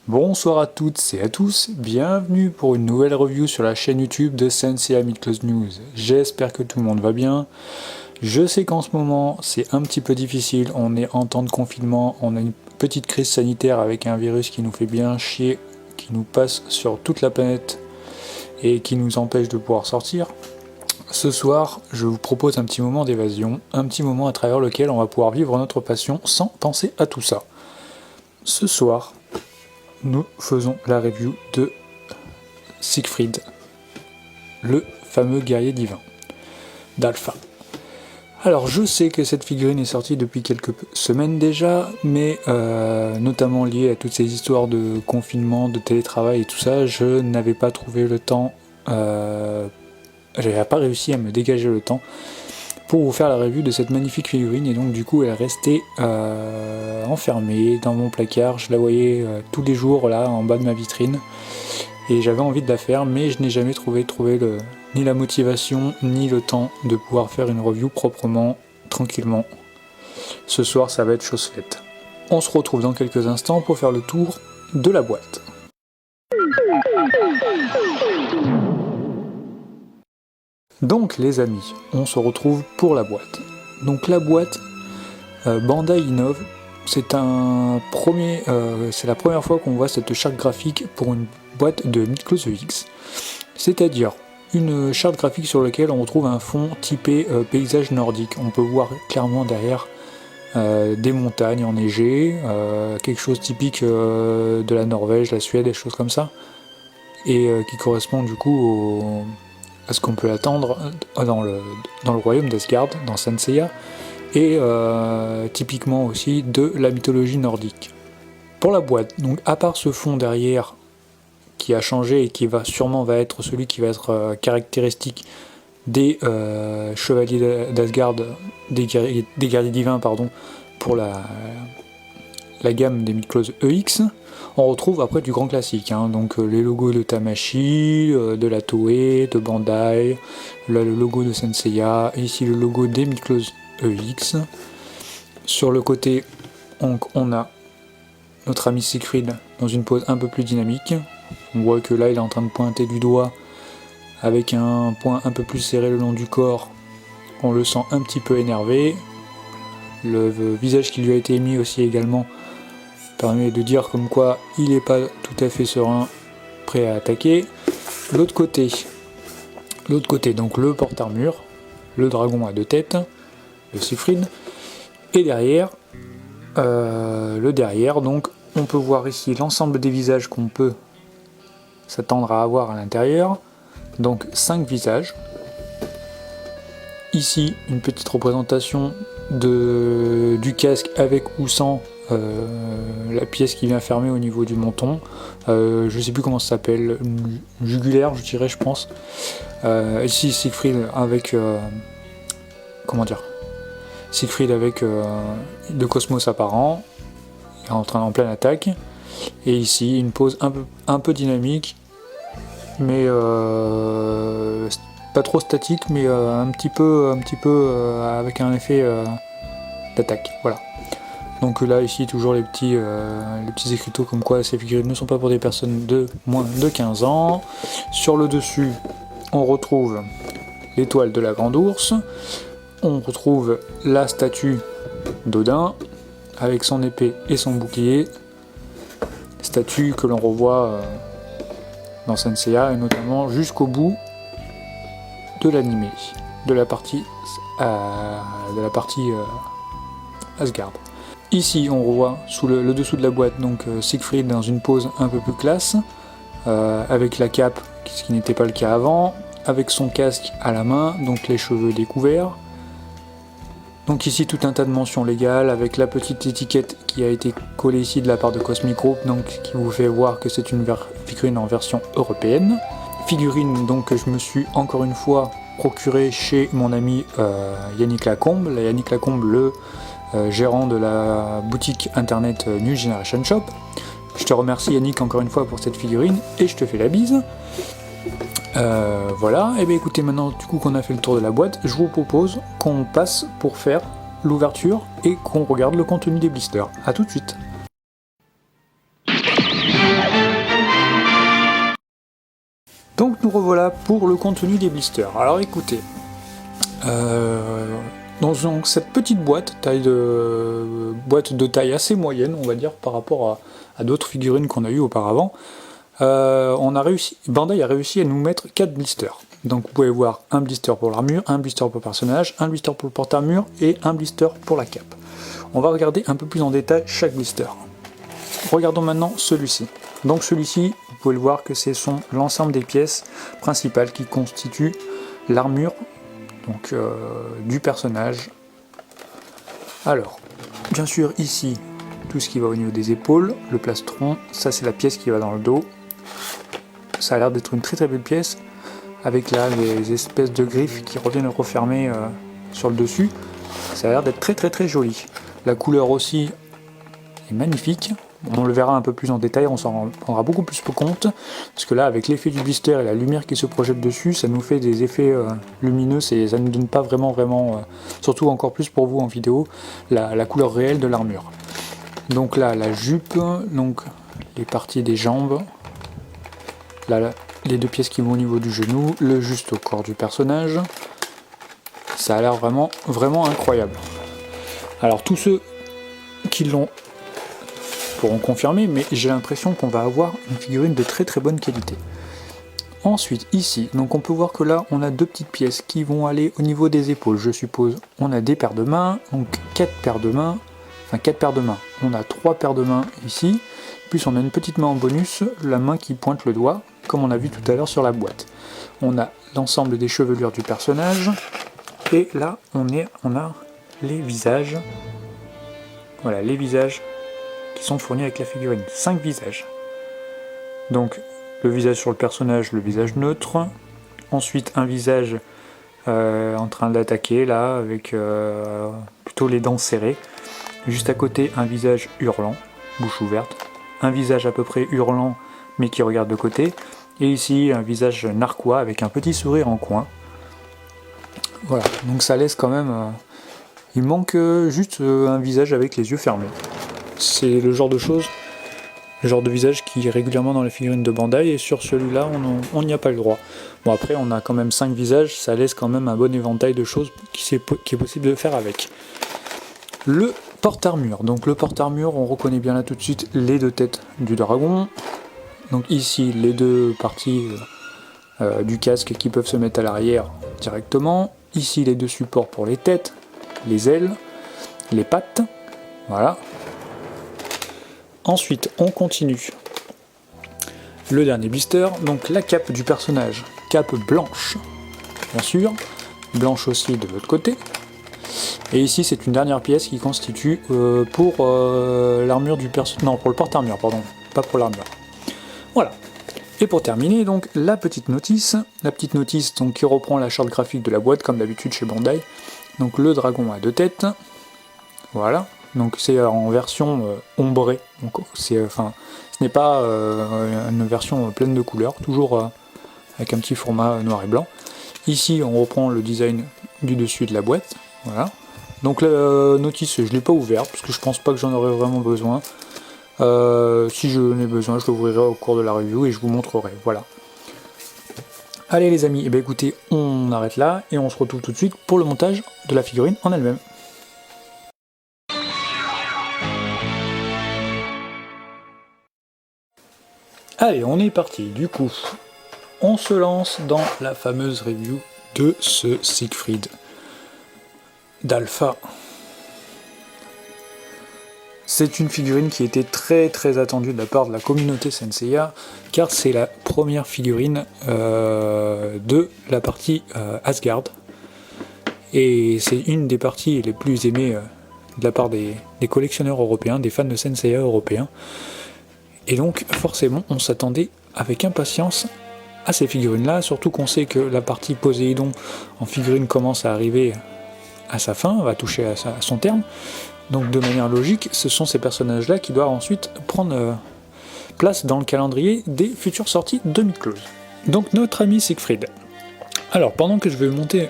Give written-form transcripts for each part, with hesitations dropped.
Bonsoir à toutes et à tous, bienvenue pour une nouvelle review sur la chaîne YouTube de Senseiya Midcloth News. J'espère que tout le monde va bien. Je sais qu'en ce moment c'est un petit peu difficile, on est en temps de confinement, on a une petite crise sanitaire avec un virus qui nous fait bien chier, qui nous passe sur toute la planète et qui nous empêche de pouvoir sortir. Ce soir, je vous propose un petit moment d'évasion, un petit moment à travers lequel on va pouvoir vivre notre passion sans penser à tout ça. Ce soir, nous faisons la review de Siegfried, le fameux guerrier divin d'Alpha. Alors je sais que cette figurine est sortie depuis quelques semaines déjà, mais notamment liée à toutes ces histoires de confinement, de télétravail et tout ça, je n'avais pas trouvé le temps, j'avais pas réussi à me dégager le temps pour vous faire la review de cette magnifique figurine, et donc du coup elle restait enfermée dans mon placard. Je la voyais tous les jours là en bas de ma vitrine et j'avais envie de la faire, mais je n'ai jamais trouvé ni la motivation ni le temps de pouvoir faire une review proprement, tranquillement. Ce soir ça va être chose faite. On se retrouve dans quelques instants pour faire le tour de la boîte. Donc les amis, on se retrouve pour la boîte. Donc la boîte, Bandai innove, c'est la première fois qu'on voit cette charte graphique pour une boîte de Midcloth EX. C'est-à-dire une charte graphique sur laquelle on retrouve un fond typé paysage nordique. On peut voir clairement derrière des montagnes enneigées, quelque chose typique de la Norvège, la Suède, des choses comme ça, et qui correspond du coup à ce qu'on peut attendre dans le royaume d'Asgard, dans Senseiya, et typiquement aussi de la mythologie nordique. Pour la boîte, donc à part ce fond derrière qui a changé et qui va être celui qui va être caractéristique des chevaliers d'Asgard, des guerriers divins, pardon, pour la gamme des Midcloth EX, on retrouve après du grand classique, hein, donc les logos de Tamashii, de la Toei, de Bandai, là, le logo de Senseiya, et ici le logo des Midcloth EX. Sur le côté, on a notre ami Siegfried dans une pose un peu plus dynamique. On voit que là il est en train de pointer du doigt avec un point un peu plus serré le long du corps. On le sent un petit peu énervé. Le visage qui lui a été émis aussi également permet de dire comme quoi il n'est pas tout à fait serein, prêt à attaquer. L'autre côté, donc le porte-armure, le dragon à deux têtes, le Siegfried, et derrière, le derrière, donc on peut voir ici l'ensemble des visages qu'on peut s'attendre à avoir à l'intérieur, donc 5 visages. Ici une petite représentation du casque avec ou sans la pièce qui vient fermer au niveau du menton, je sais plus comment ça s'appelle, jugulaire je dirais, je pense. Ici Siegfried avec Siegfried avec de cosmos apparent, en pleine attaque, et ici une pose un peu dynamique, mais pas trop statique, mais un petit peu avec un effet d'attaque, voilà. Donc là ici toujours les petits écriteaux comme quoi ces figurines ne sont pas pour des personnes de moins de 15 ans. Sur le dessus on retrouve l'étoile de la grande ours, on retrouve la statue d'Odin avec son épée et son bouclier, statue que l'on revoit dans Senseiya et notamment jusqu'au bout de l'animé, de la partie Asgard. Ici on revoit sous le dessous de la boîte donc Siegfried dans une pose un peu plus classe, avec la cape, ce qui n'était pas le cas avant, avec son casque à la main, donc les cheveux découverts. Donc ici tout un tas de mentions légales avec la petite étiquette qui a été collée ici de la part de Cosmic Group, donc qui vous fait voir que c'est une figurine en version européenne. Figurine donc que je me suis encore une fois procuré chez mon ami Yannick Lacombe, le gérant de la boutique internet New Generation Shop. Je te remercie Yannick encore une fois pour cette figurine et je te fais la bise. Voilà, et bien écoutez, maintenant du coup qu'on a fait le tour de la boîte, je vous propose qu'on passe pour faire l'ouverture et qu'on regarde le contenu des blisters. A tout de suite. Donc nous revoilà pour le contenu des blisters. Alors écoutez, dans cette petite boîte de taille assez moyenne, on va dire, par rapport à d'autres figurines qu'on a eues auparavant, Bandai a réussi à nous mettre 4 blisters. Donc vous pouvez voir un blister pour l'armure, un blister pour le personnage, un blister pour le porte-armure et un blister pour la cape. On va regarder un peu plus en détail chaque blister. Regardons maintenant celui-ci. Donc celui-ci, vous pouvez le voir que c'est l'ensemble des pièces principales qui constituent l'armure du personnage. Alors, bien sûr ici, tout ce qui va au niveau des épaules, le plastron, ça c'est la pièce qui va dans le dos. Ça a l'air d'être une très très belle pièce, avec là les espèces de griffes qui reviennent refermer sur le dessus. Ça a l'air d'être très très très joli. La couleur aussi est magnifique. On le verra un peu plus en détail, on s'en rendra beaucoup plus compte, parce que là, avec l'effet du blister et la lumière qui se projette dessus, ça nous fait des effets lumineux, et ça ne nous donne pas vraiment, surtout encore plus pour vous en vidéo, la couleur réelle de l'armure. Donc là, la jupe, donc les parties des jambes, là, les 2 pièces qui vont au niveau du genou, le juste au corps du personnage, ça a l'air vraiment, vraiment incroyable. Alors tous ceux qui l'ont pourront confirmer, mais j'ai l'impression qu'on va avoir une figurine de très très bonne qualité. Ensuite ici, donc on peut voir que là on a 2 petites pièces qui vont aller au niveau des épaules, je suppose. On a des paires de mains, donc 4 paires de mains, on a 3 paires de mains ici, plus on a une petite main en bonus, la main qui pointe le doigt, comme on a vu tout à l'heure sur la boîte. On a l'ensemble des chevelures du personnage, et là on a les visages. Voilà, les visages qui sont fournis avec la figurine. 5 visages. Donc le visage sur le personnage, le visage neutre. Ensuite un visage en train d'attaquer là, avec plutôt les dents serrées. Juste à côté un visage hurlant, bouche ouverte. Un visage à peu près hurlant mais qui regarde de côté. Et ici un visage narquois avec un petit sourire en coin. Voilà, donc ça laisse quand même... il manque juste un visage avec les yeux fermés. C'est le genre de choses, le genre de visage qui est régulièrement dans les figurines de Bandai, et sur celui-là, on n'y a pas le droit. Bon, après, on a quand même 5 visages, ça laisse quand même un bon éventail de choses qui est possible de faire avec. Le porte-armure. Donc le porte-armure, on reconnaît bien là tout de suite les 2 têtes du dragon. Donc ici, les 2 parties du casque qui peuvent se mettre à l'arrière directement. Ici, les 2 supports pour les têtes, les ailes, les pattes. Voilà. Ensuite, on continue. Le dernier blister, donc la cape du personnage. Cape blanche, bien sûr. Blanche aussi de l'autre côté. Et ici, c'est une dernière pièce qui constitue pour l'armure du personnage. Non, pour le porte-armure, pardon. Pas pour l'armure. Voilà. Et pour terminer, donc, la petite notice. La petite notice donc, qui reprend la charte graphique de la boîte, comme d'habitude chez Bandai. Donc, le dragon a 2 têtes. Voilà. Donc c'est en version ombrée, donc ce n'est pas une version pleine de couleurs, toujours avec un petit format noir et blanc. Ici on reprend le design du dessus de la boîte, voilà. Donc la notice je ne l'ai pas ouverte, parce que je pense pas que j'en aurai vraiment besoin. Si je n'ai besoin, je l'ouvrirai au cours de la review et je vous montrerai, voilà. Allez les amis, et bien écoutez, on arrête là et on se retrouve tout de suite pour le montage de la figurine en elle-même. Allez, on est parti, du coup, on se lance dans la fameuse review de ce Siegfried d'Alpha. C'est une figurine qui était très très attendue de la part de la communauté Senseiya, car c'est la première figurine de la partie Asgard, et c'est une des parties les plus aimées de la part des collectionneurs européens, des fans de Senseiya européens. Et donc forcément on s'attendait avec impatience à ces figurines-là, surtout qu'on sait que la partie Poséidon en figurine commence à arriver à sa fin, va toucher à son terme. Donc de manière logique, ce sont ces personnages-là qui doivent ensuite prendre place dans le calendrier des futures sorties de Mythclose. Donc notre ami Siegfried. Alors pendant que je vais monter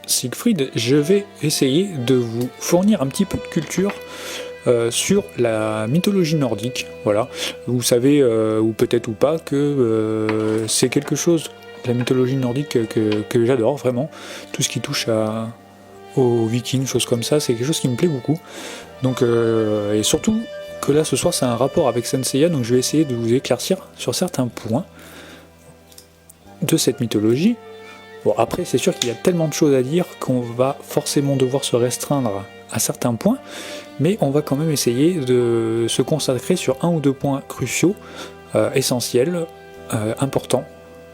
Siegfried, je vais essayer de vous fournir un petit peu de culture sur la mythologie nordique. Voilà, vous savez, ou peut-être ou pas, que c'est quelque chose, la mythologie nordique, que j'adore vraiment. Tout ce qui touche aux vikings, choses comme ça, c'est quelque chose qui me plaît beaucoup. Donc, et surtout que là ce soir c'est un rapport avec Saint Seiya, donc je vais essayer de vous éclaircir sur certains points de cette mythologie. Bon, après c'est sûr qu'il y a tellement de choses à dire qu'on va forcément devoir se restreindre à certains points, mais on va quand même essayer de se consacrer sur un ou deux points cruciaux, essentiels, importants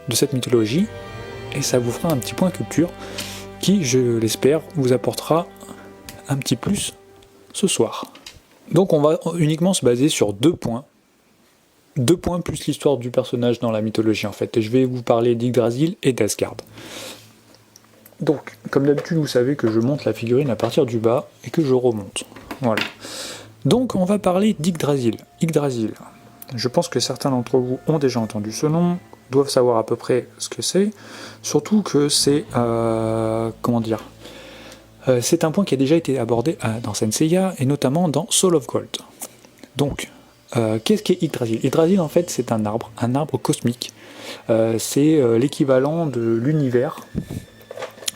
de cette mythologie, et ça vous fera un petit point culture qui, je l'espère, vous apportera un petit plus ce soir. Donc on va uniquement se baser sur 2 points. 2 points plus l'histoire du personnage dans la mythologie en fait. Et je vais vous parler d'Yggdrasil et d'Asgard. Donc, comme d'habitude, vous savez que je monte la figurine à partir du bas et que je remonte. Voilà. Donc on va parler d'Yggdrasil. Yggdrasil. Je pense que certains d'entre vous ont déjà entendu ce nom, doivent savoir à peu près ce que c'est. Surtout que c'est... comment dire ? C'est un point qui a déjà été abordé dans Saint Seiya et notamment dans Soul of Gold. Donc, qu'est-ce qu'est Yggdrasil ? Yggdrasil en fait c'est un arbre cosmique. C'est l'équivalent de l'univers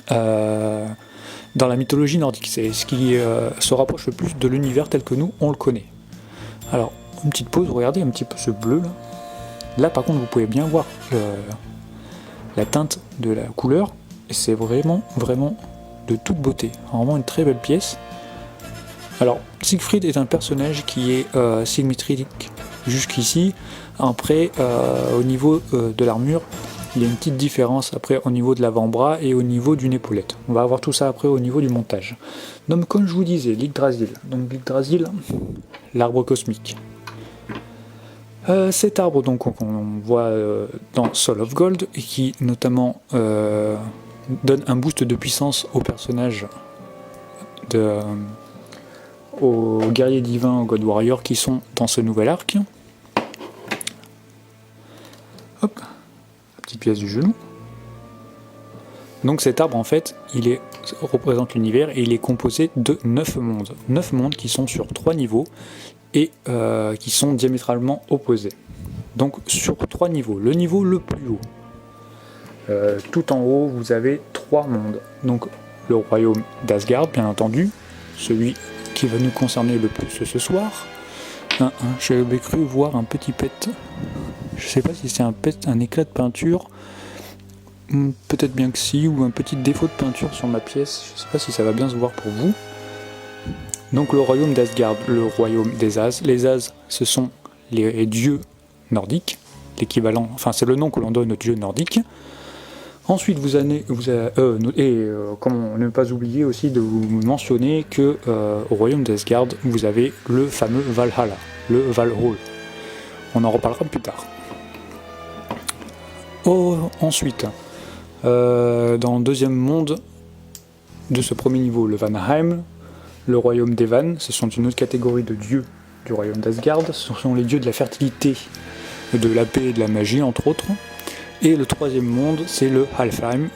dans la mythologie nordique. C'est ce qui se rapproche le plus de l'univers tel que nous on le connaît. Alors, une petite pause, regardez un petit peu ce bleu là. Là par contre vous pouvez bien voir la teinte de la couleur et c'est vraiment de toute beauté, vraiment une très belle pièce. Alors Siegfried est un personnage qui est symétrique jusqu'ici. Après au niveau de l'armure il y a une petite différence après au niveau de l'avant-bras et au niveau d'une épaulette. On va avoir tout ça après au niveau du montage. Donc comme je vous disais, l'Yggdrasil. Donc l'Yggdrasil, l'arbre cosmique. Cet arbre donc on voit dans Soul of Gold et qui notamment donne un boost de puissance aux personnages aux guerriers divins, aux God Warriors qui sont dans ce nouvel arc. Hop, la petite pièce du genou. Donc cet arbre en fait, représente l'univers et il est composé de 9 mondes. 9 mondes qui sont sur 3 niveaux et qui sont diamétralement opposés. Donc sur 3 niveaux. Le niveau le plus haut. Tout en haut, vous avez 3 mondes. Donc le royaume d'Asgard, bien entendu, celui qui va nous concerner le plus ce soir. J'avais cru voir un petit pet. Je sais pas si c'est un éclat de peinture. Peut-être bien que si, ou un petit défaut de peinture sur ma pièce. Je sais pas si ça va bien se voir pour vous. Donc le royaume d'Asgard, le royaume des As. Les As, ce sont les dieux nordiques. L'équivalent, enfin c'est le nom que l'on donne aux dieux nordiques. Ensuite, comment ne pas oublier aussi de vous mentionner que au royaume d'Asgard, vous avez le fameux Valhalla, le Valhall. On en reparlera plus tard. Ensuite, dans le deuxième monde de ce premier niveau, le Vanheim, le royaume des Vannes, ce sont une autre catégorie de dieux du royaume d'Asgard. Ce sont les dieux de la fertilité, de la paix et de la magie, entre autres. Et le troisième monde, c'est le Alfheim.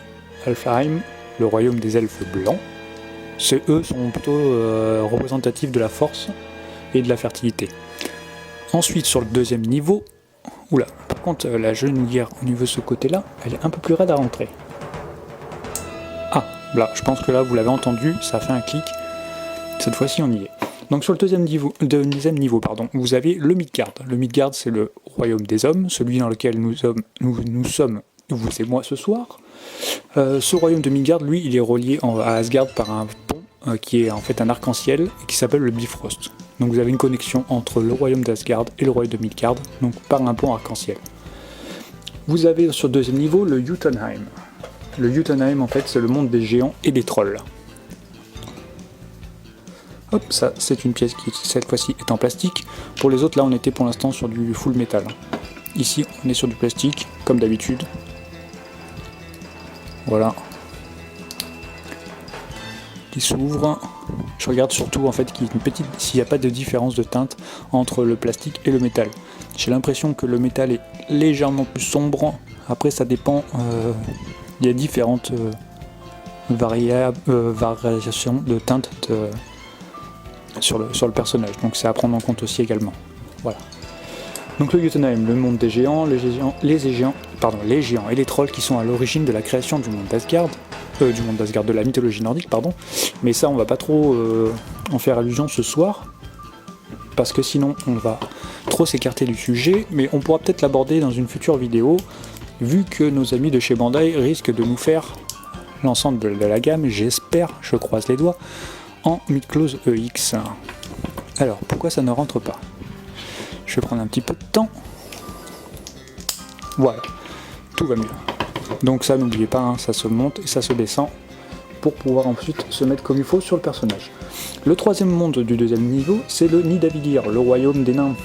Alfheim, le royaume des elfes blancs. Eux sont plutôt représentatifs de la force et de la fertilité. Ensuite, sur le deuxième niveau, par contre, la genouillère au niveau de ce côté-là, elle est un peu plus raide à rentrer. Ah, là, je pense que là, vous l'avez entendu, ça a fait un clic. Cette fois-ci, on y est. Donc sur le deuxième niveau, vous avez le Midgard. Le Midgard, c'est le royaume des hommes, celui dans lequel nous sommes, vous et moi ce soir. Ce royaume de Midgard, lui, il est relié à Asgard par un pont qui est en fait un arc-en-ciel et qui s'appelle le Bifrost. Donc vous avez une connexion entre le royaume d'Asgard et le royaume de Midgard, donc par un pont arc-en-ciel. Vous avez sur le deuxième niveau le Jotunheim. Le Jotunheim, en fait, c'est le monde des géants et des trolls. Hop, ça c'est une pièce qui cette fois-ci est en plastique. Pour les autres là on était pour l'instant sur du full métal. Ici on est sur du plastique comme d'habitude. Voilà. Qui s'ouvre. Je regarde surtout en fait s'il n'y a pas de différence de teinte entre le plastique et le métal. J'ai l'impression que le métal est légèrement plus sombre. Après ça dépend. Il y a différentes variations de teintes sur le personnage, donc c'est à prendre en compte aussi également. Voilà. Donc le Jotunheim, le monde des géants, les géants et les trolls qui sont à l'origine de la création du monde d'Asgard, de la mythologie nordique, pardon. Mais ça, on va pas trop en faire allusion ce soir, parce que sinon on va trop s'écarter du sujet, mais on pourra peut-être l'aborder dans une future vidéo, vu que nos amis de chez Bandai risquent de nous faire l'ensemble de la gamme, j'espère, je croise les doigts, en Midclose EX. Alors, pourquoi ça ne rentre pas? Je vais prendre un petit peu de temps. Voilà, tout va mieux. Donc ça, n'oubliez pas, hein, ça se monte et ça se descend pour pouvoir ensuite se mettre comme il faut sur le personnage. Le troisième monde du deuxième niveau, c'est le Nidavellir, le royaume des nains.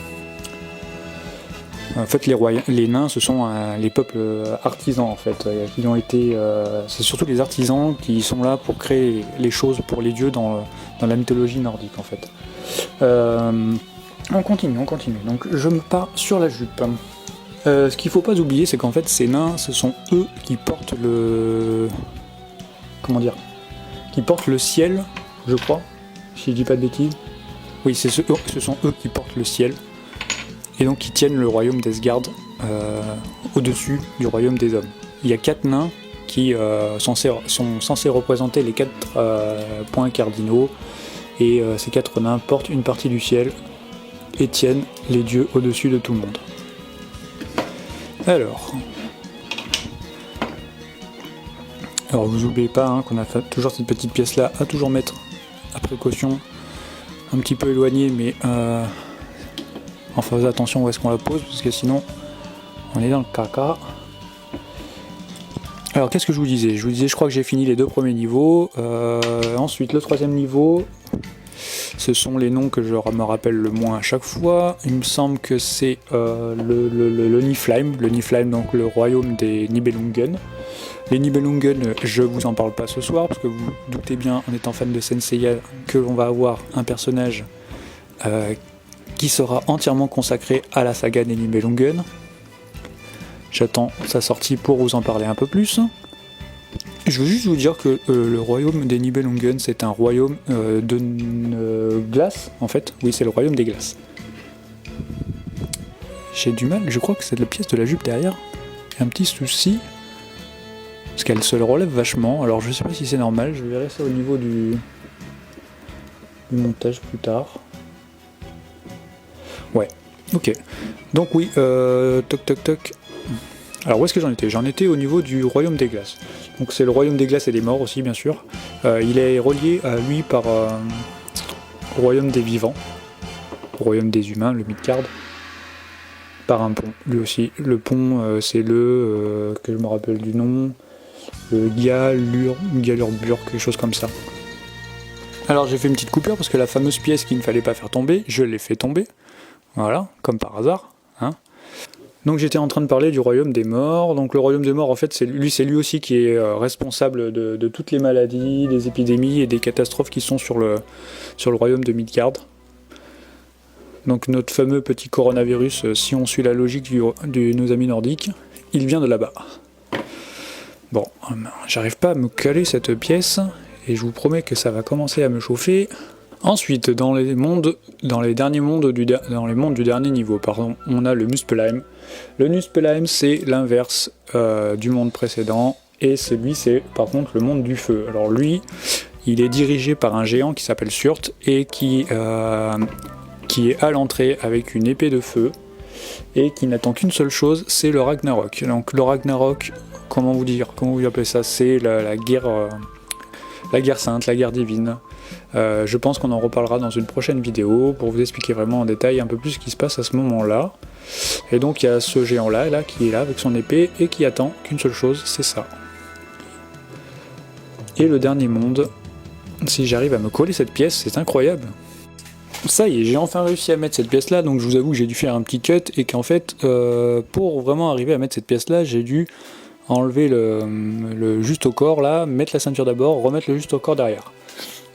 En fait, les nains, ce sont les peuples artisans, en fait, qui ont été... c'est surtout les artisans qui sont là pour créer les choses pour les dieux dans la mythologie nordique, en fait. On continue. Donc, je me pars sur la jupe. Ce qu'il faut pas oublier, c'est qu'en fait, ces nains, ce sont eux qui portent le... Comment dire? Qui portent le ciel, je crois, si je dis pas de bêtises. Oui, ce sont eux qui portent le ciel. Et donc qui tiennent le royaume d'Asgard au-dessus du royaume des hommes. Il y a 4 nains qui sont censés représenter les 4 points cardinaux, et ces 4 nains portent une partie du ciel et tiennent les dieux au-dessus de tout le monde. Alors vous n'oubliez pas hein, qu'on a toujours cette petite pièce là à toujours mettre à précaution, un petit peu éloigné, mais en faisant attention où est-ce qu'on la pose, parce que sinon on est dans le caca. Alors qu'est-ce que je vous disais? Je crois que j'ai fini les 2 premiers niveaux. Ensuite le 3e niveau, ce sont les noms que je me rappelle le moins à chaque fois. Il me semble que c'est le Niflheim, donc le royaume des Nibelungen. Les Nibelungen, je vous en parle pas ce soir, parce que vous doutez bien, en étant fan de Senseiya, que l'on va avoir un personnage qui sera entièrement consacré à la saga des Nibelungen. J'attends sa sortie pour vous en parler un peu plus. Je veux juste vous dire que le royaume des Nibelungen, c'est un royaume de glace, en fait. Oui, c'est le royaume des glaces. J'ai du mal, je crois que c'est la pièce de la jupe derrière. Il y a un petit souci, parce qu'elle se relève vachement. Alors je sais pas si c'est normal, je verrai ça au niveau du montage plus tard. Ouais, ok. Donc oui, toc. Alors où est-ce que j'en étais? J'en étais au niveau du royaume des glaces. Donc c'est le royaume des glaces et des morts aussi, bien sûr. Il est relié à lui par au royaume des vivants, au royaume des humains, le Midgard, par un pont. Lui aussi, le pont, c'est que je me rappelle du nom, le Galurbur, quelque chose comme ça. Alors j'ai fait une petite coupure parce que la fameuse pièce qu'il ne fallait pas faire tomber, je l'ai fait tomber. Voilà, comme par hasard. Hein. Donc j'étais en train de parler du royaume des morts. Donc le royaume des morts, en fait, c'est lui aussi qui est responsable de toutes les maladies, des épidémies et des catastrophes qui sont sur le royaume de Midgard. Donc notre fameux petit coronavirus, si on suit la logique de nos amis nordiques, il vient de là-bas. Bon, j'arrive pas à me caler cette pièce, et je vous promets que ça va commencer à me chauffer. Ensuite, dans les mondes du dernier niveau, on a le Muspelheim. Le Muspelheim, c'est l'inverse du monde précédent, et celui, c'est par contre le monde du feu. Alors lui, il est dirigé par un géant qui s'appelle Surt, et qui est à l'entrée avec une épée de feu, et qui n'attend qu'une seule chose, c'est le Ragnarok. Donc le Ragnarok, comment vous appelez ça? C'est la guerre sainte, la guerre divine. Je pense qu'on en reparlera dans une prochaine vidéo pour vous expliquer vraiment en détail un peu plus ce qui se passe à ce moment-là. Et donc il y a ce géant-là qui est là avec son épée et qui attend qu'une seule chose, c'est ça. Et le dernier monde, si j'arrive à me coller cette pièce, c'est incroyable. Ça y est, j'ai enfin réussi à mettre cette pièce-là, donc je vous avoue que j'ai dû faire un petit cut et qu'en fait, pour vraiment arriver à mettre cette pièce-là, j'ai dû enlever le juste au corps là, mettre la ceinture d'abord, remettre le juste au corps derrière.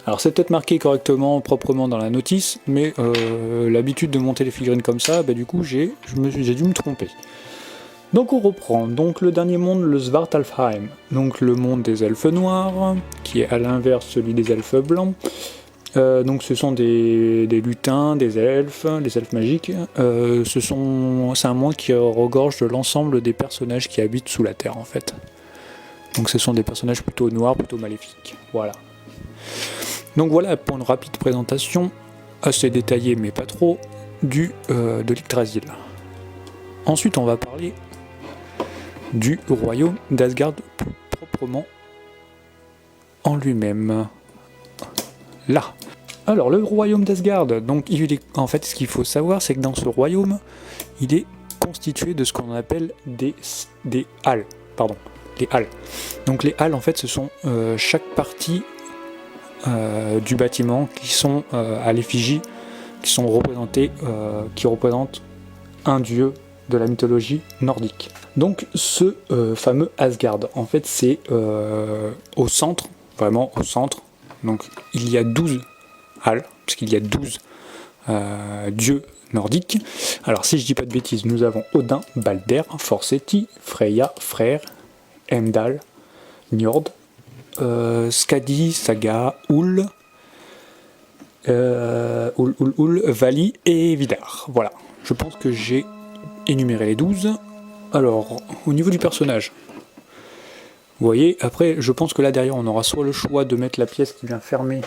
Alors c'est peut-être marqué correctement, proprement dans la notice, mais l'habitude de monter les figurines comme ça, bah, du coup j'ai dû me tromper. Donc on reprend, donc le dernier monde, le Svartalfheim, donc le monde des elfes noirs, qui est à l'inverse celui des elfes blancs. Donc ce sont des lutins, des elfes magiques. C'est un monde qui regorge de l'ensemble des personnages qui habitent sous la terre en fait. Donc ce sont des personnages plutôt noirs, plutôt maléfiques. Voilà. Donc voilà pour une rapide présentation, assez détaillée mais pas trop, de l'Yggdrasil. Ensuite on va parler du royaume d'Asgard plus proprement en lui-même. Là. Alors le royaume d'Asgard, donc en fait ce qu'il faut savoir c'est que dans ce royaume, il est constitué de ce qu'on appelle des halles. Pardon, les halles. Donc les halles en fait ce sont chaque partie du bâtiment qui sont à l'effigie, qui sont représentées, qui représentent un dieu de la mythologie nordique. Donc ce fameux Asgard, en fait c'est au centre, vraiment au centre. Donc il y a 12 halles, puisqu'il y a 12 dieux nordiques. Alors si je dis pas de bêtises, nous avons Odin, Balder, Forseti, Freyja, Freyr, Heimdall, Njord, Skadi, Saga, Ul, Vali et Vidar. Voilà, je pense que j'ai énuméré les 12. Alors, au niveau du personnage, vous voyez, après, je pense que là derrière, on aura soit le choix de mettre la pièce qui vient fermer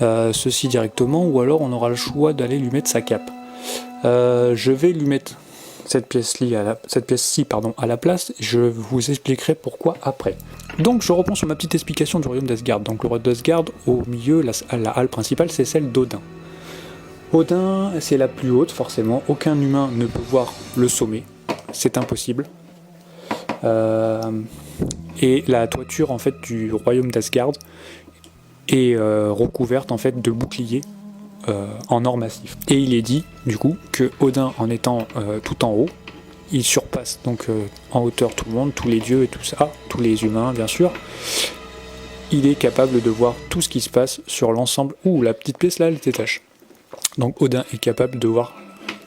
ceci directement, ou alors on aura le choix d'aller lui mettre sa cape. Je vais lui mettre cette pièce-ci à la place, je vous expliquerai pourquoi après. Donc je reprends sur ma petite explication du royaume d'Asgard. Donc le royaume d'Asgard, au milieu, la halle principale, c'est celle d'Odin. Odin, c'est la plus haute, forcément, aucun humain ne peut voir le sommet, c'est impossible. Et la toiture en fait du royaume d'Asgard est recouverte en fait de boucliers en or massif. Et il est dit du coup que Odin, en étant tout en haut, il surpasse donc en hauteur tout le monde, tous les dieux et tout ça, tous les humains bien sûr. Il est capable de voir tout ce qui se passe sur l'ensemble. Ouh, la petite pièce là elle détache. Donc Odin est capable de voir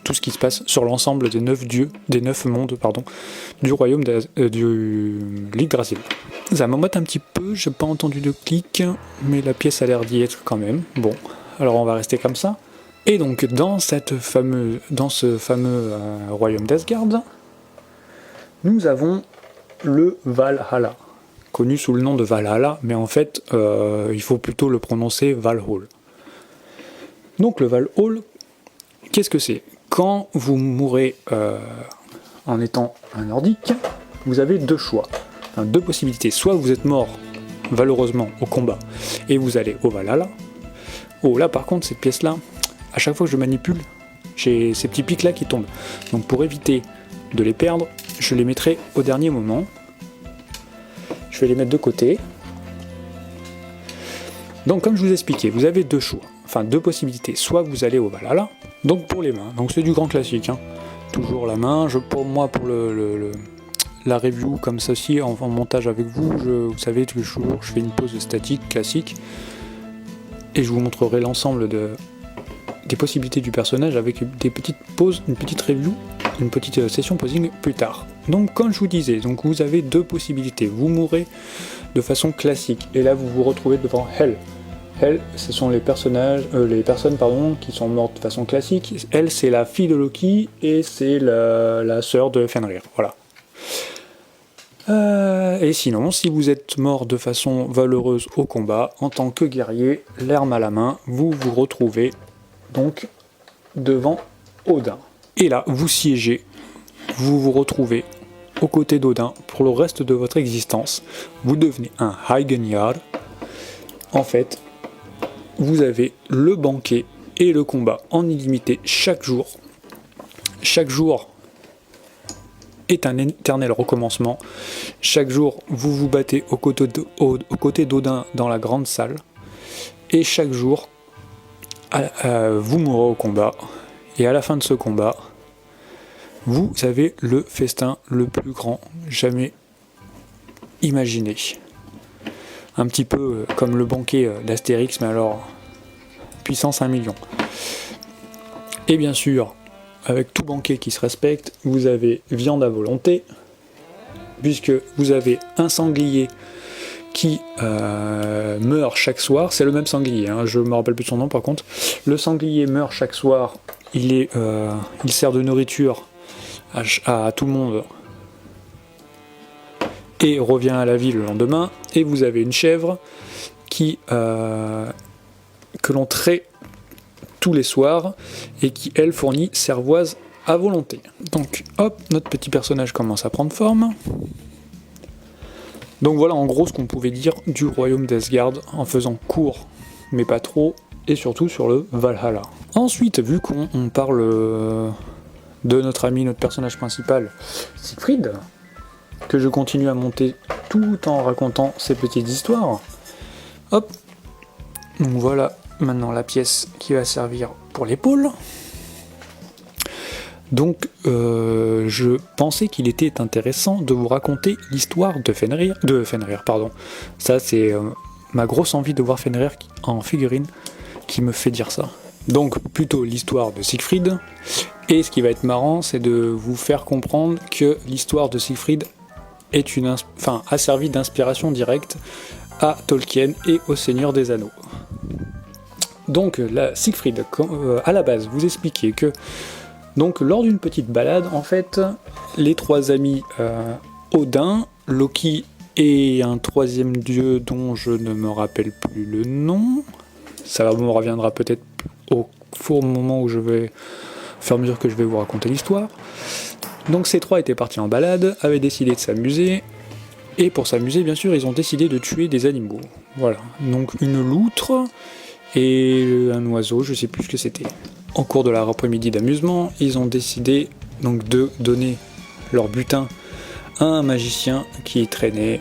tout ce qui se passe sur l'ensemble des 9 dieux, des 9 mondes, pardon, du royaume du l'Yggdrasil. Ça m'embête un petit peu, j'ai pas entendu de clic, mais la pièce a l'air d'y être quand même. Bon, alors on va rester comme ça. Et donc dans ce fameux royaume d'Asgard, nous avons le Valhalla, connu sous le nom de Valhalla, mais en fait il faut plutôt le prononcer Valhall. Donc le Valhall, qu'est-ce que c'est? Quand vous mourrez en étant un nordique, vous avez deux choix, enfin, deux possibilités. Soit vous êtes mort valeureusement au combat et vous allez au Valhalla. Oh là par contre cette pièce là, à chaque fois que je manipule, j'ai ces petits pics là qui tombent. Donc pour éviter de les perdre, je les mettrai au dernier moment. Je vais les mettre de côté. Donc comme je vous expliquais, vous avez deux choix, enfin deux possibilités. Soit vous allez au Valhalla, donc pour les mains, donc c'est du grand classique, hein. Toujours la main. Pour la review comme ceci en montage avec vous, vous savez toujours je fais une pause statique classique et je vous montrerai l'ensemble des possibilités du personnage avec des petites pauses, une petite review, une petite session posing plus tard. Donc comme je vous disais, donc vous avez deux possibilités. Vous mourrez de façon classique et là vous vous retrouvez devant Hel. Hel, ce sont les personnes qui sont mortes de façon classique. Elle, c'est la fille de Loki et c'est la sœur de Fenrir. Voilà. Et sinon, si vous êtes mort de façon valeureuse au combat, en tant que guerrier, l'arme à la main, vous vous retrouvez donc devant Odin. Et là, vous siégez, vous vous retrouvez aux côtés d'Odin pour le reste de votre existence. Vous devenez un Heigenjarl. En fait, vous avez le banquet et le combat en illimité chaque jour. Chaque jour est un éternel recommencement. Chaque jour, vous vous battez aux côtés d'Odin dans la grande salle. Et chaque jour, vous mourrez au combat. Et à la fin de ce combat, vous avez le festin le plus grand jamais imaginé. Un petit peu comme le banquet d'Astérix, mais alors puissance 1 million. Et bien sûr, avec tout banquet qui se respecte, vous avez viande à volonté, puisque vous avez un sanglier qui meurt chaque soir. C'est le même sanglier, hein, je me rappelle plus de son nom par contre. Le sanglier meurt chaque soir, il sert de nourriture à tout le monde et revient à la vie le lendemain. Et vous avez une chèvre que l'on traite tous les soirs et qui elle fournit cervoise à volonté. Donc hop, notre petit personnage commence à prendre forme. Donc voilà en gros ce qu'on pouvait dire du royaume d'Asgard en faisant court mais pas trop, et surtout sur le Valhalla. Ensuite, vu qu'on parle de notre ami, notre personnage principal, Siegfried, que je continue à monter tout en racontant ces petites histoires, hop, donc voilà maintenant la pièce qui va servir pour l'épaule. Donc je pensais qu'il était intéressant de vous raconter l'histoire de Fenrir, pardon. Ça c'est ma grosse envie de voir Fenrir en figurine qui me fait dire ça. Donc plutôt l'histoire de Siegfried, et ce qui va être marrant c'est de vous faire comprendre que l'histoire de Siegfried a servi d'inspiration directe à Tolkien et au Seigneur des Anneaux. Donc Siegfried, à la base, vous expliquez que donc lors d'une petite balade, en fait, les trois amis Odin, Loki et un troisième dieu dont je ne me rappelle plus le nom, ça me reviendra peut-être au moment où au fur et à mesure que je vais vous raconter l'histoire. Donc ces trois étaient partis en balade, avaient décidé de s'amuser, et pour s'amuser, bien sûr, ils ont décidé de tuer des animaux. Voilà, donc une loutre et un oiseau, je sais plus ce que c'était. En cours de l'après-midi d'amusement, ils ont décidé donc de donner leur butin à un magicien qui traînait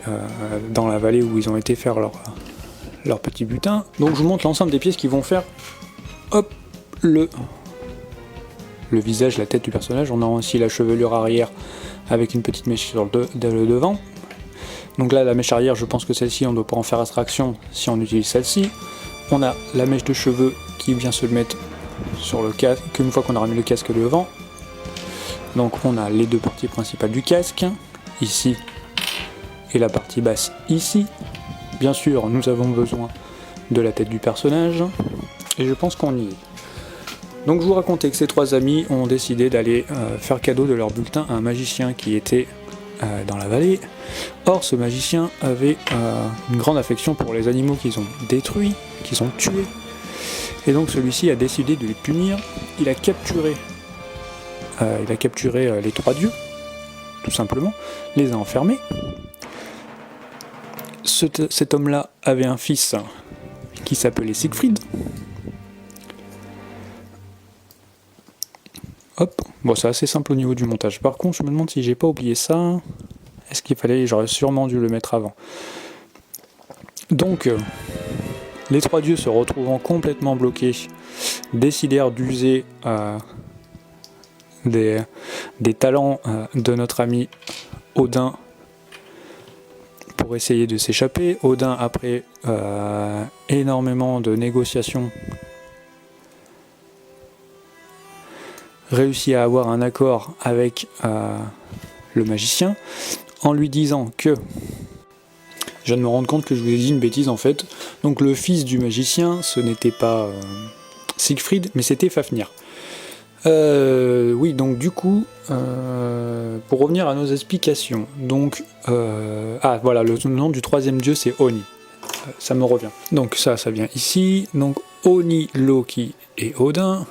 dans la vallée où ils ont été faire leur petit butin. Donc je vous montre l'ensemble des pièces qui vont faire hop, le visage, la tête du personnage. On a aussi la chevelure arrière avec une petite mèche sur le devant. Donc là, la mèche arrière, je pense que celle-ci, on ne doit pas en faire abstraction si on utilise celle-ci. On a la mèche de cheveux qui vient se mettre sur le casque, une fois qu'on aura mis le casque devant. Donc on a les deux parties principales du casque, ici, et la partie basse ici. Bien sûr, nous avons besoin de la tête du personnage, et je pense qu'on y est. Donc je vous racontais que ces trois amis ont décidé d'aller faire cadeau de leur bulletin à un magicien qui était dans la vallée. Or ce magicien avait une grande affection pour les animaux qu'ils ont détruits, qu'ils ont tués. Et donc celui-ci a décidé de les punir. Il a capturé les trois dieux, tout simplement, les a enfermés. Cet homme-là avait un fils qui s'appelait Siegfried. Hop, bon c'est assez simple au niveau du montage. Par contre, je me demande si j'ai pas oublié ça. Est-ce qu'il fallait, j'aurais sûrement dû le mettre avant. Donc, les trois dieux se retrouvant complètement bloqués, décidèrent d'user des talents de notre ami Odin pour essayer de s'échapper. Odin, après énormément de négociations, réussit à avoir un accord avec le magicien en lui disant que, je viens de me rendre compte que je vous ai dit une bêtise en fait, donc le fils du magicien ce n'était pas Siegfried mais c'était Fafnir. Oui, donc du coup, pour revenir à nos explications, donc voilà, le nom du troisième dieu c'est Oni, ça me revient. Donc ça vient ici, donc Oni, Loki et Odin,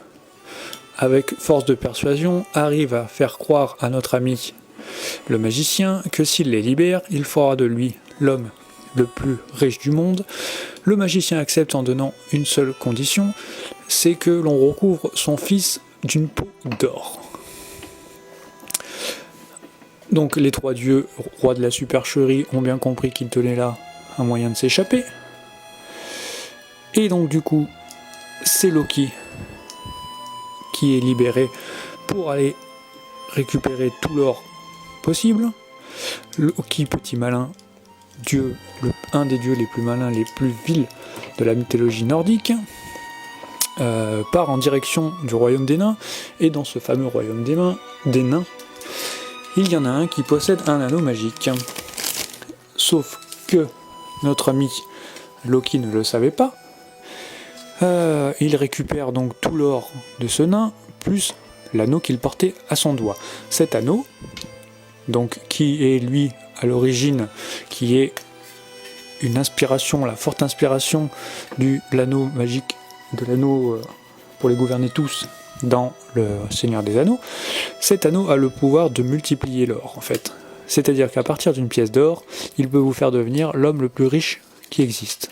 avec force de persuasion, arrive à faire croire à notre ami le magicien que s'il les libère, il fera de lui l'homme le plus riche du monde. Le magicien accepte en donnant une seule condition, c'est que l'on recouvre son fils d'une peau d'or. Donc les trois dieux, rois de la supercherie, ont bien compris qu'il tenait là un moyen de s'échapper. Et donc du coup, c'est Loki qui est libéré pour aller récupérer tout l'or possible. Loki, petit malin, dieu, un des dieux les plus malins, les plus vils de la mythologie nordique, part en direction du royaume des nains, et dans ce fameux royaume des nains, il y en a un qui possède un anneau magique. Sauf que notre ami Loki ne le savait pas. Il récupère donc tout l'or de ce nain, plus l'anneau qu'il portait à son doigt. Cet anneau, donc qui est lui à l'origine, qui est une inspiration, la forte inspiration de l'anneau magique, de l'anneau pour les gouverner tous dans le Seigneur des Anneaux, cet anneau a le pouvoir de multiplier l'or en fait. C'est-à-dire qu'à partir d'une pièce d'or, il peut vous faire devenir l'homme le plus riche qui existe.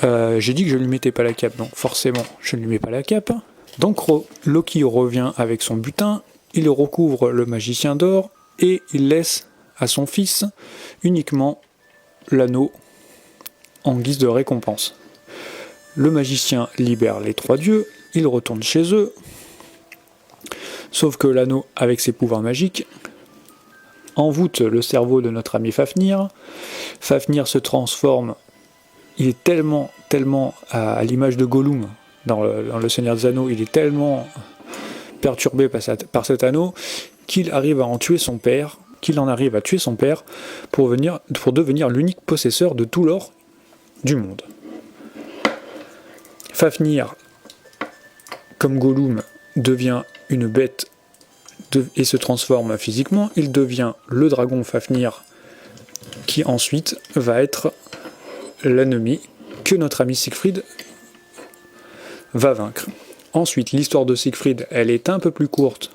J'ai dit que je ne lui mettais pas la cape, donc forcément je ne lui mets pas la cape. Donc Loki revient avec son butin, il recouvre le magicien d'or et il laisse à son fils uniquement l'anneau en guise de récompense. Le magicien libère les trois dieux, ils retournent chez eux, sauf que l'anneau avec ses pouvoirs magiques envoûte le cerveau de notre ami Fafnir. Fafnir se transforme, il est tellement à l'image de Gollum dans le Seigneur des Anneaux, il est tellement perturbé par cet anneau qu'il arrive à tuer son père pour devenir l'unique possesseur de tout l'or du monde. Fafnir, comme Gollum, devient une bête et se transforme physiquement. Il devient le dragon Fafnir, qui ensuite va être l'ennemi que notre ami Siegfried va vaincre. Ensuite, l'histoire de Siegfried, elle est un peu plus courte,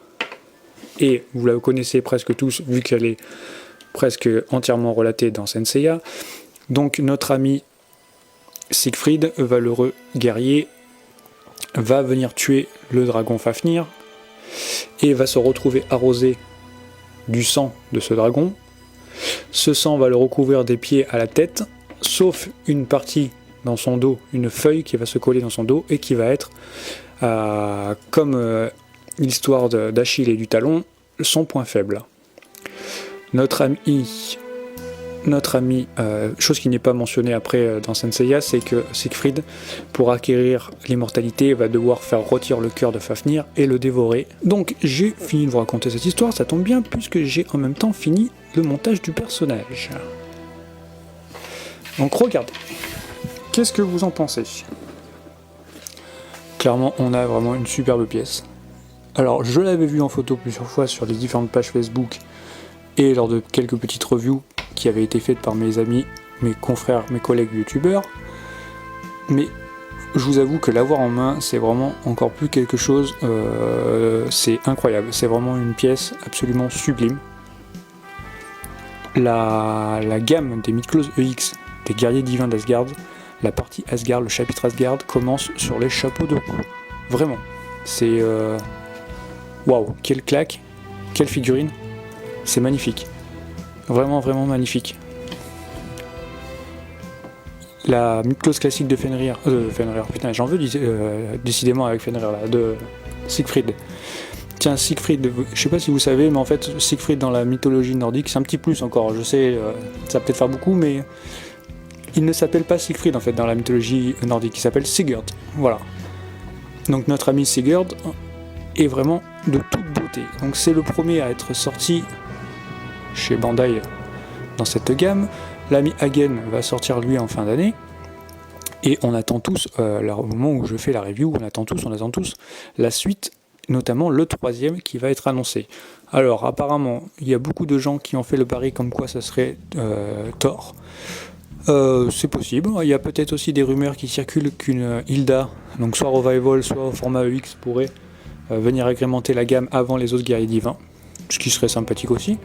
et vous la connaissez presque tous, vu qu'elle est presque entièrement relatée dans Senseiya. Donc notre ami Siegfried, valeureux guerrier, va venir tuer le dragon Fafnir, et va se retrouver arrosé du sang de ce dragon. Ce sang va le recouvrir des pieds à la tête, sauf une partie dans son dos, une feuille qui va se coller dans son dos et qui va être, comme l'histoire d'Achille et du talon, son point faible. Notre ami, chose qui n'est pas mentionnée après dans Senseiya, c'est que Siegfried, pour acquérir l'immortalité, va devoir faire rôtir le cœur de Fafnir et le dévorer. Donc j'ai fini de vous raconter cette histoire, ça tombe bien puisque j'ai en même temps fini le montage du personnage. Donc regardez, qu'est-ce que vous en pensez? Clairement, on a vraiment une superbe pièce. Alors je l'avais vu en photo plusieurs fois sur les différentes pages Facebook et lors de quelques petites reviews qui avaient été faites par mes amis, mes confrères, mes collègues youtubeurs, mais je vous avoue que l'avoir en main, c'est vraiment encore plus quelque chose, c'est incroyable, c'est vraiment une pièce absolument sublime. La gamme des Miklos EX, des guerriers divins d'Asgard, la partie Asgard, le chapitre Asgard, commence sur les chapeaux de roue. Vraiment, c'est... Waouh, quelle claque, quelle figurine, c'est magnifique. Vraiment, vraiment magnifique. La Miklos classique de Fenrir, putain, j'en veux décidément avec Fenrir là, de Siegfried. Tiens, Siegfried, je sais pas si vous savez, mais en fait, Siegfried dans la mythologie nordique, c'est un petit plus encore, je sais, ça va peut-être faire beaucoup, mais il ne s'appelle pas Siegfried en fait dans la mythologie nordique, il s'appelle Sigurd, voilà. Donc notre ami Sigurd est vraiment de toute beauté. Donc c'est le premier à être sorti chez Bandai dans cette gamme. L'ami Hagen va sortir lui en fin d'année. Et on attend tous, au moment où je fais la review, on attend tous la suite, notamment le troisième qui va être annoncé. Alors apparemment, il y a beaucoup de gens qui ont fait le pari comme quoi ça serait Thor. C'est possible. Il y a peut-être aussi des rumeurs qui circulent qu'une Hilda, donc soit Revival, soit au format EX, pourrait venir agrémenter la gamme avant les autres guerriers divins, ce qui serait sympathique aussi.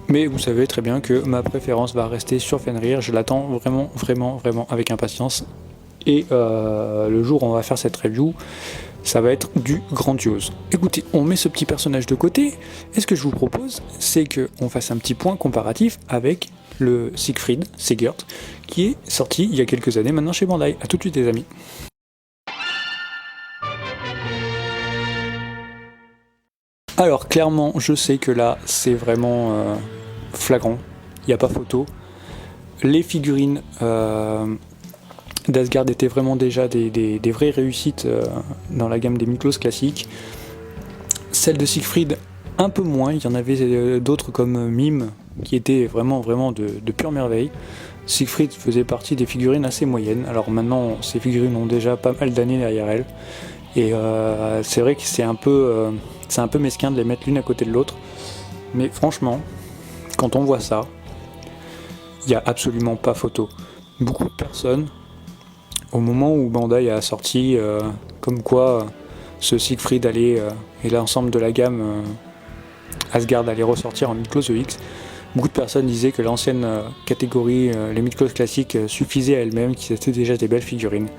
Mais vous savez très bien que ma préférence va rester sur Fenrir, je l'attends vraiment, vraiment, vraiment avec impatience. Et le jour où on va faire cette review, ça va être du grandiose. Écoutez, on met ce petit personnage de côté, et ce que je vous propose, c'est qu'on fasse un petit point comparatif avec le Sigurd, qui est sorti il y a quelques années maintenant chez Bandai. A tout de suite les amis. Alors clairement, je sais que là, c'est vraiment flagrant, il n'y a pas photo. Les figurines d'Asgard étaient vraiment déjà des vraies réussites dans la gamme des Miklos classiques. Celle de Siegfried, un peu moins, il y en avait d'autres comme Mime, qui étaient vraiment de pure merveille. Siegfried faisait partie des figurines assez moyennes. Alors maintenant, ces figurines ont déjà pas mal d'années derrière elles. Et c'est vrai que c'est un peu mesquin de les mettre l'une à côté de l'autre. Mais franchement, quand on voit ça, il n'y a absolument pas photo. Beaucoup de personnes, au moment où Bandai a sorti comme quoi ce Siegfried allait, et l'ensemble de la gamme Asgard allait ressortir en Midclose EX, beaucoup de personnes disaient que l'ancienne catégorie, les Midclose classiques, suffisaient à elles-mêmes, qu'ils étaient déjà des belles figurines.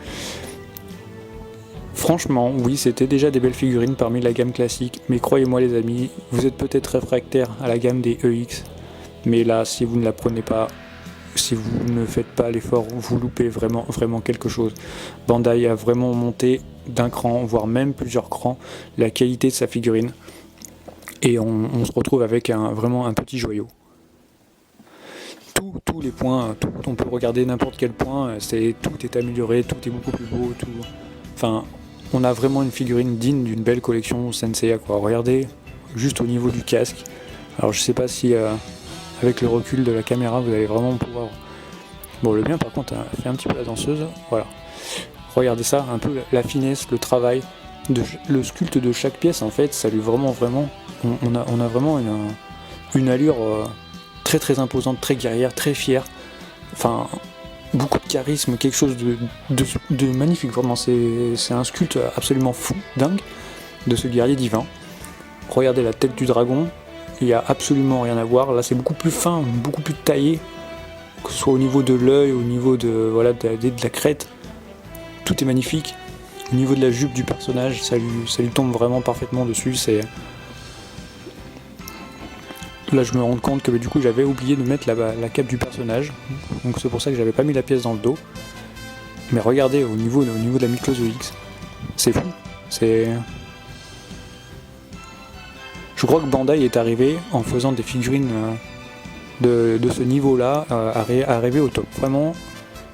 Franchement, oui, c'était déjà des belles figurines parmi la gamme classique, mais croyez-moi les amis, vous êtes peut-être réfractaires à la gamme des EX, mais là, si vous ne la prenez pas, si vous ne faites pas l'effort, vous loupez vraiment quelque chose. Bandai a vraiment monté d'un cran, voire même plusieurs crans, la qualité de sa figurine, et on se retrouve avec vraiment un petit joyau. Tous les points, on peut regarder n'importe quel point, tout est amélioré, tout est beaucoup plus beau, enfin, on a vraiment une figurine digne d'une belle collection Senseiya, quoi. Regardez, juste au niveau du casque. Alors je sais pas si avec le recul de la caméra vous allez vraiment pouvoir... Bon, le mien par contre fait un petit peu la danseuse, voilà. Regardez ça, un peu la finesse, le travail, le sculpte de chaque pièce en fait, ça lui vraiment... On a vraiment une allure très imposante, très guerrière, très fière. Enfin, beaucoup de charisme, quelque chose de magnifique, vraiment. C'est un sculpte absolument fou, dingue, de ce guerrier divin. Regardez la tête du dragon, il n'y a absolument rien à voir. Là, c'est beaucoup plus fin, beaucoup plus taillé, que ce soit au niveau de l'œil, au niveau de la crête. Tout est magnifique. Au niveau de la jupe du personnage, ça lui tombe vraiment parfaitement dessus. Là, je me rends compte que du coup, j'avais oublié de mettre la cape du personnage, donc c'est pour ça que j'avais pas mis la pièce dans le dos. Mais regardez, au niveau de la Midclose EX, c'est fou. Je crois que Bandai est arrivé en faisant des figurines de ce niveau-là à arriver au top. Vraiment,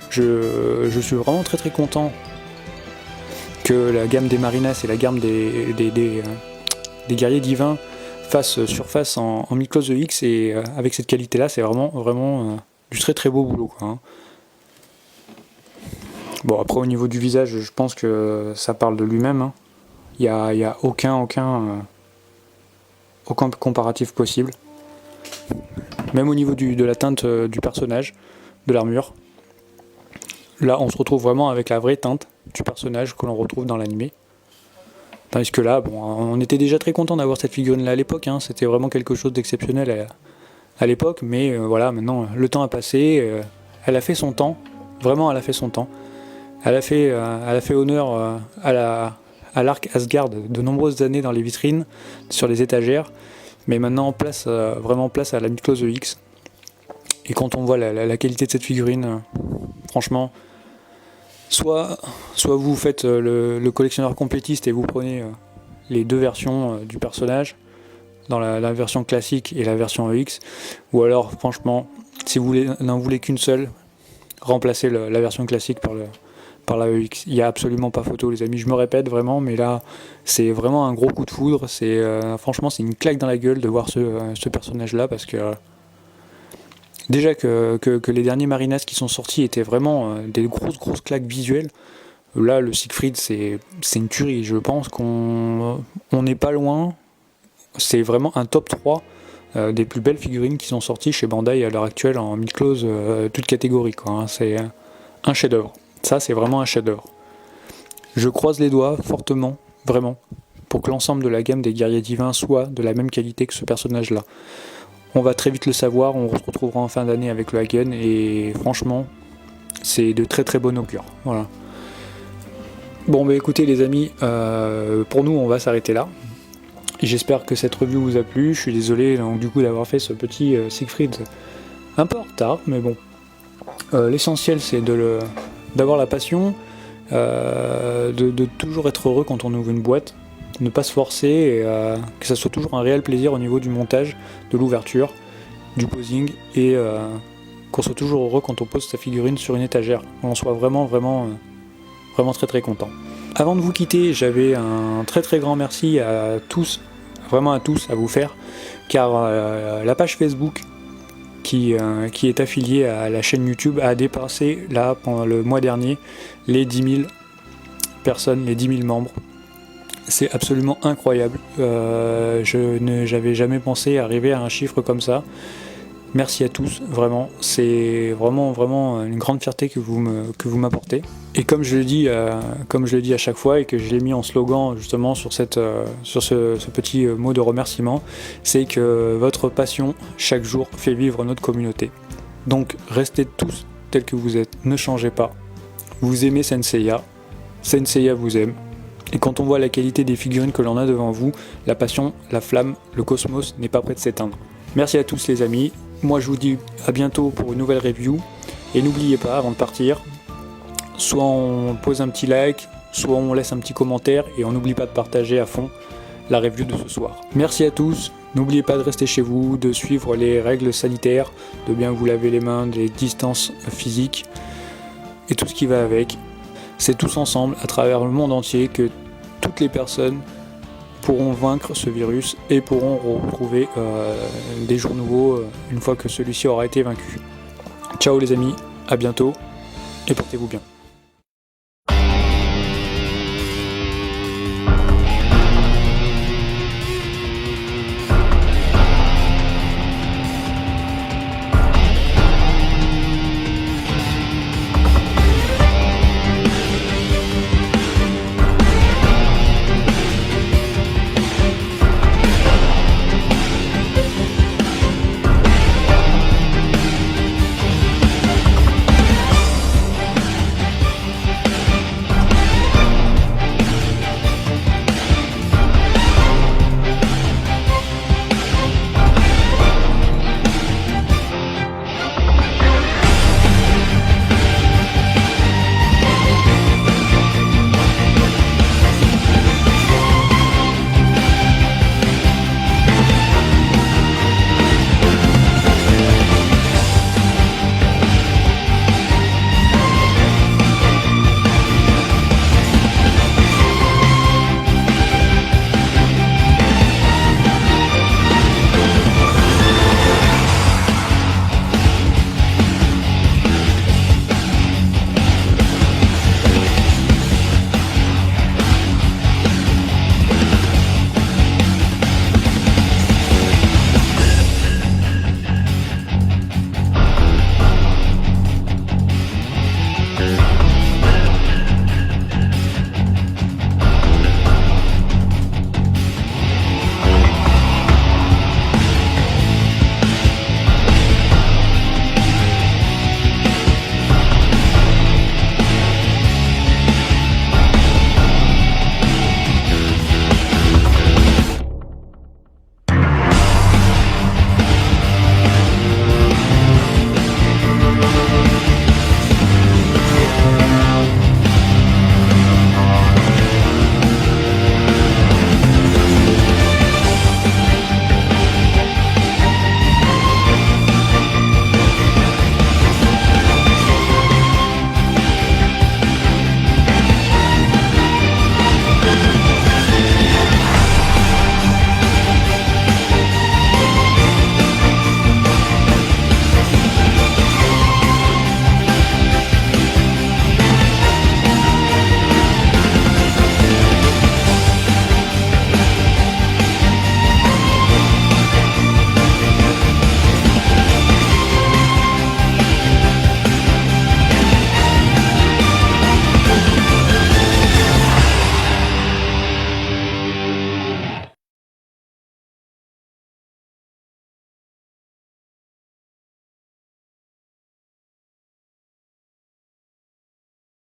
je suis vraiment très content que la gamme des Marinas et la gamme des guerriers divins fassent surface en Midclose EX, et avec cette qualité-là, c'est vraiment du très beau boulot, quoi, hein. Bon, après au niveau du visage, je pense que ça parle de lui-même, hein. Il y a aucun comparatif possible. Même au niveau de la teinte du personnage, de l'armure. Là, on se retrouve vraiment avec la vraie teinte du personnage que l'on retrouve dans l'animé. Tandis que là, bon, on était déjà très content d'avoir cette figurine-là à l'époque, hein. C'était vraiment quelque chose d'exceptionnel à l'époque, mais voilà, maintenant, le temps a passé, elle a fait son temps, vraiment elle a fait son temps. Elle a fait honneur à l'arc Asgard de nombreuses années dans les vitrines, sur les étagères, mais maintenant vraiment place à la Midclose EX. Et quand on voit la qualité de cette figurine, franchement, soit vous faites le collectionneur complétiste et vous prenez les deux versions du personnage, dans la version classique et la version EX, ou alors franchement, si vous n'en voulez qu'une seule, remplacez la version classique par la EX. Il n'y a absolument pas photo, les amis, je me répète vraiment, mais là c'est vraiment un gros coup de foudre. Franchement, c'est une claque dans la gueule de voir ce personnage là, parce que déjà que les derniers Marinas qui sont sortis étaient vraiment des grosses claques visuelles. Là, le Siegfried, c'est une tuerie. Je pense qu'on n'est pas loin. C'est vraiment un top 3 des plus belles figurines qui sont sorties chez Bandai à l'heure actuelle en Midclose, toute catégorie, quoi, hein. C'est un chef-d'œuvre. Ça, c'est vraiment un chef-d'œuvre. Je croise les doigts fortement, vraiment, pour que l'ensemble de la gamme des guerriers divins soit de la même qualité que ce personnage-là. On va très vite le savoir, on se retrouvera en fin d'année avec le Hagen, et franchement, c'est de très bon augure. Voilà. Bon, bah écoutez les amis, pour nous, on va s'arrêter là. J'espère que cette review vous a plu. Je suis désolé donc, du coup d'avoir fait ce petit Siegfried un peu en retard, mais bon. L'essentiel, c'est d'avoir la passion, de toujours être heureux quand on ouvre une boîte, ne pas se forcer, et que ça soit toujours un réel plaisir au niveau du montage, de l'ouverture, du posing, et qu'on soit toujours heureux quand on pose sa figurine sur une étagère, qu'on soit vraiment très content. Avant de vous quitter, j'avais un très grand merci à tous, vraiment à tous, à vous faire, car la page Facebook qui est affilié à la chaîne YouTube a dépassé là pendant le mois dernier les 10 000 personnes, les 10 000 membres. C'est absolument incroyable. J'avais jamais pensé arriver à un chiffre comme ça. Merci à tous, vraiment. C'est vraiment une grande fierté que vous m'apportez. Et comme je le dis à chaque fois et que je l'ai mis en slogan justement sur ce petit mot de remerciement, c'est que votre passion chaque jour fait vivre notre communauté. Donc restez tous tels que vous êtes, ne changez pas. Vous aimez Senseiya, Senseiya vous aime. Et quand on voit la qualité des figurines que l'on a devant vous, la passion, la flamme, le cosmos n'est pas prêt de s'éteindre. Merci à tous les amis. Moi je vous dis à bientôt pour une nouvelle review. Et n'oubliez pas, avant de partir, soit on pose un petit like, soit on laisse un petit commentaire et on n'oublie pas de partager à fond la review de ce soir. Merci à tous. N'oubliez pas de rester chez vous, de suivre les règles sanitaires, de bien vous laver les mains, des distances physiques et tout ce qui va avec. C'est tous ensemble, à travers le monde entier, que toutes les personnes pourront vaincre ce virus et pourront retrouver des jours nouveaux une fois que celui-ci aura été vaincu. Ciao les amis, à bientôt et portez-vous bien.